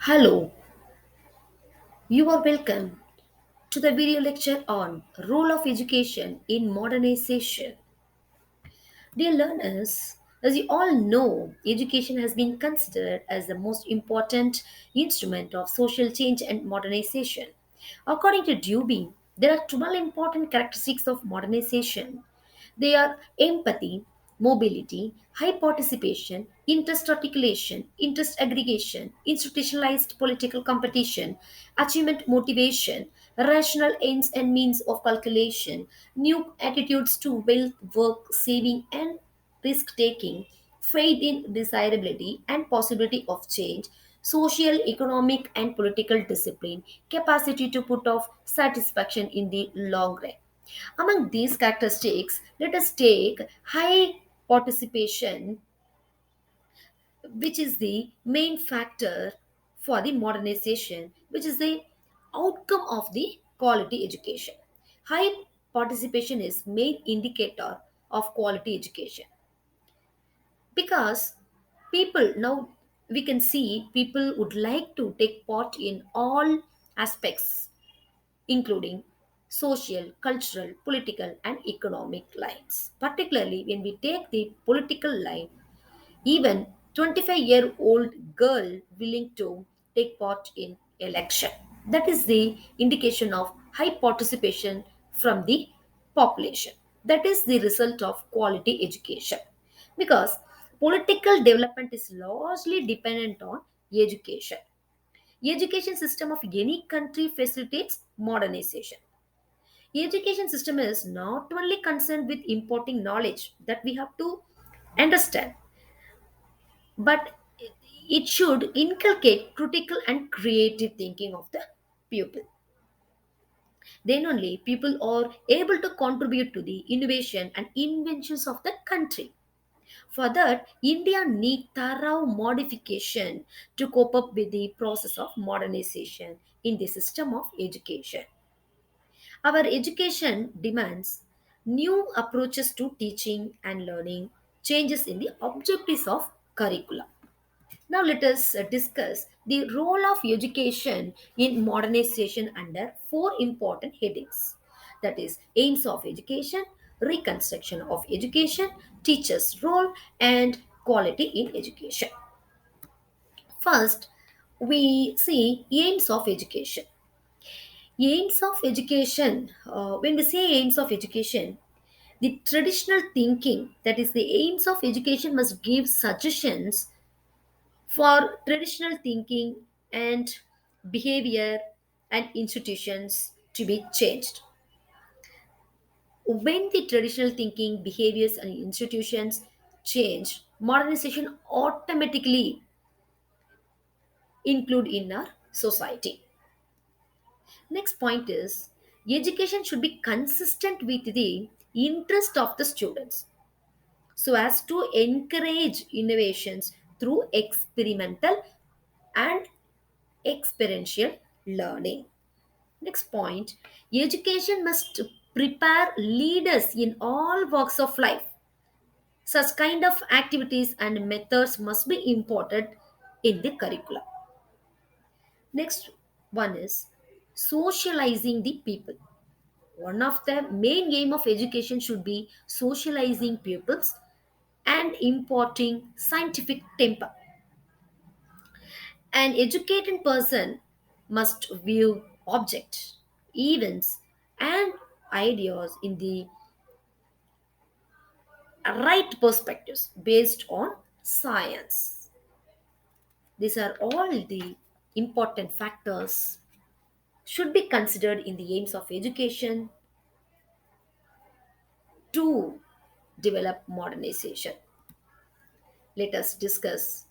Hello, you are welcome to the video lecture on role of education in modernization. Dear learners, as you all know, education has been considered as the most important instrument of social change and modernization. According to Dewey, there are 12 important characteristics of modernization. They are empathy, mobility, high participation, interest articulation, interest aggregation, institutionalized political competition, achievement motivation, rational ends and means of calculation, new attitudes to wealth, work, saving, and risk taking, faith in desirability and possibility of change, social, economic, and political discipline, capacity to put off satisfaction in the long run. Among these characteristics, let us take high participation, which is the main factor for the modernization, which is the outcome of the quality education. High participation is main indicator of quality education because people now we can see people would like to take part in all aspects including social, cultural, political, and economic lines. Particularly when we take the political line, even 25-year-old girl willing to take part in election. That is the indication of high participation from the population. That is the result of quality education. Because political development is largely dependent on education. Education system of any country facilitates modernization. Education system is not only concerned with importing knowledge that we have to understand, but it should inculcate critical and creative thinking of the pupil. Then only people are able to contribute to the innovation and inventions of the country. For that, India needs thorough modification to cope up with the process of modernization in the system of education. Our education demands new approaches to teaching and learning, changes in the objectives of curricula. Now let us discuss the role of education in modernization under four important headings. That is aims of education, reconstruction of education, teachers' role, and quality in education. First, we see aims of education. Aims of education, when we say aims of education, the traditional thinking, that is, the aims of education must give suggestions for traditional thinking and behavior and institutions to be changed. When the traditional thinking, behaviors, and institutions change, modernization automatically include in our society. Next point is education should be consistent with the interest of the students so as to encourage innovations through experimental and experiential learning. Next point, education must prepare leaders in all walks of life. Such kind of activities and methods must be imported in the curriculum. Next one is socializing the people. One of the main aim of education should be socializing pupils and importing scientific temper. An educated person must view objects, events, and ideas in the right perspectives based on science. These are all the important factors should be considered in the aims of education to develop modernization. Let us discuss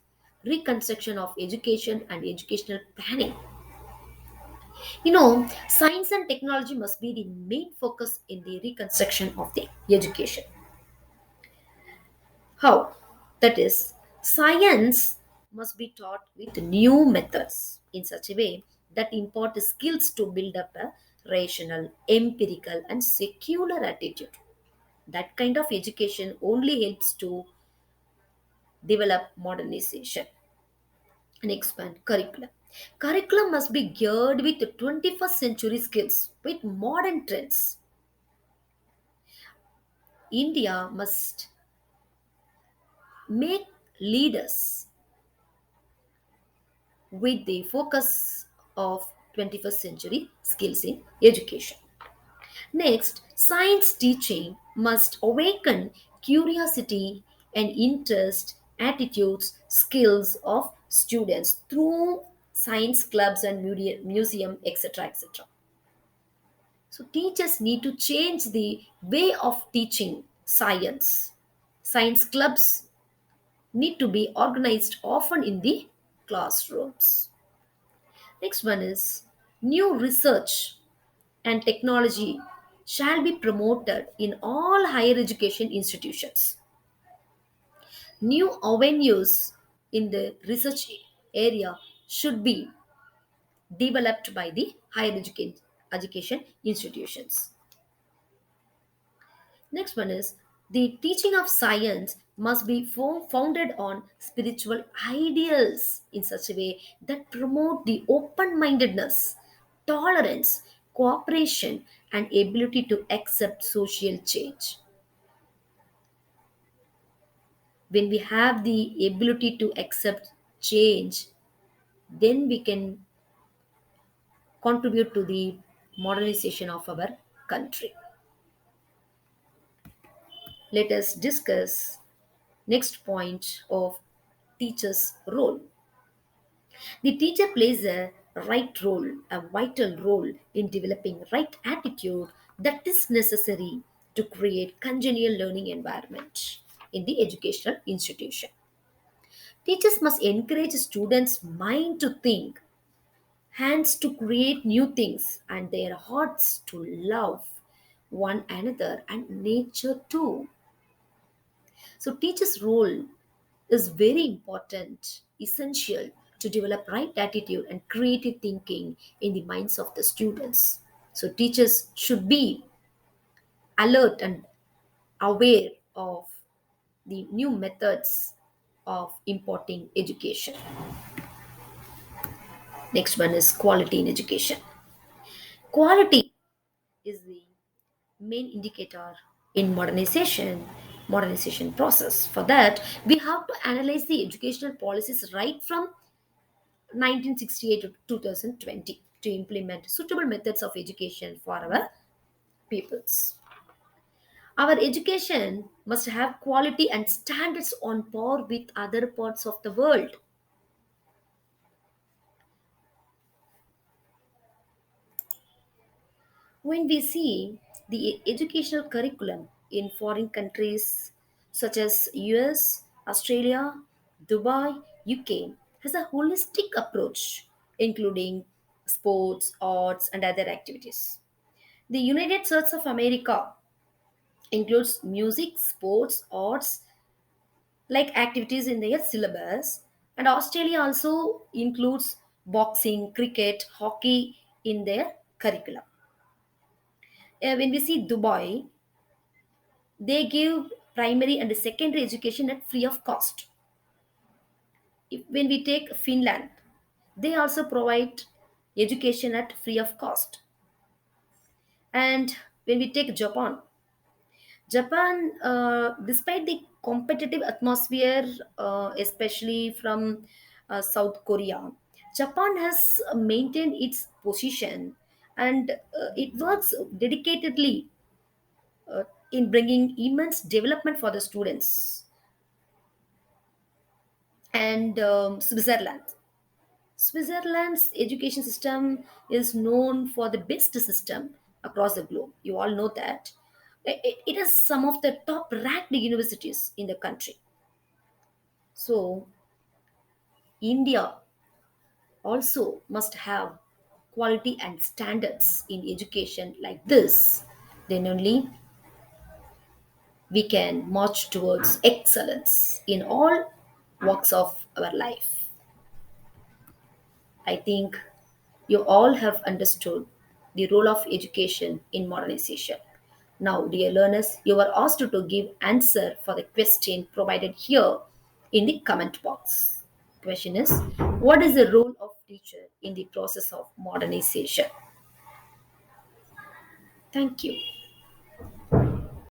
reconstruction of education and educational planning. Science and technology must be the main focus in the reconstruction of the education. How? That is, science must be taught with new methods in such a way that impart skills to build up a rational, empirical, and secular attitude. That kind of education only helps to develop modernization and expand curriculum. Curriculum must be geared with 21st century skills, with modern trends. India must make leaders with the focus of 21st century skills in education. Next, science teaching must awaken curiosity and interest, attitudes, skills of students through science clubs and museum, etc. etc. So teachers need to change the way of teaching science. Science clubs need to be organized often in the classrooms. Next one is new research and technology shall be promoted in all higher education institutions. New avenues in the research area should be developed by the education institutions. Next one is the teaching of science must be founded on spiritual ideals in such a way that promote the open mindedness, tolerance, cooperation, and ability to accept social change. When we have the ability to accept change, then we can contribute to the modernization of our country. Let us discuss next point of teacher's role. The teacher plays a right role, a vital role in developing right attitude that is necessary to create congenial learning environment in the educational institution. Teachers must encourage students' mind to think, hands to create new things, and their hearts to love one another and nature too. So, teachers' role is very important, essential to develop right attitude and creative thinking in the minds of the students. So, teachers should be alert and aware of the new methods of imparting education. Next one is quality in education. Quality is the main indicator in modernization process. For that, we have to analyze the educational policies right from 1968 to 2020 to implement suitable methods of education for our peoples. Our education must have quality and standards on par with other parts of the world. When we see the educational curriculum in foreign countries such as US, Australia, Dubai, UK has a holistic approach including sports, arts and other activities. The United States of America includes music, sports, arts like activities in their syllabus, and Australia also includes boxing, cricket, hockey in their curriculum. When we see Dubai, they give primary and secondary education at free of cost. When we take Finland, they also provide education at free of cost. And when we take Japan, despite the competitive atmosphere, especially from South Korea, Japan has maintained its position and it works dedicatedly in bringing immense development for the students. And Switzerland's education system is known for the best system across the globe. You all know that. It is some of the top ranked universities in the country. So, India also must have quality and standards in education like this. Then only we can march towards excellence in all walks of our life. I think you all have understood the role of education in modernization. Now, dear learners, you are asked to give answer for the question provided here in the comment box. Question is, what is the role of teacher in the process of modernization. Thank you.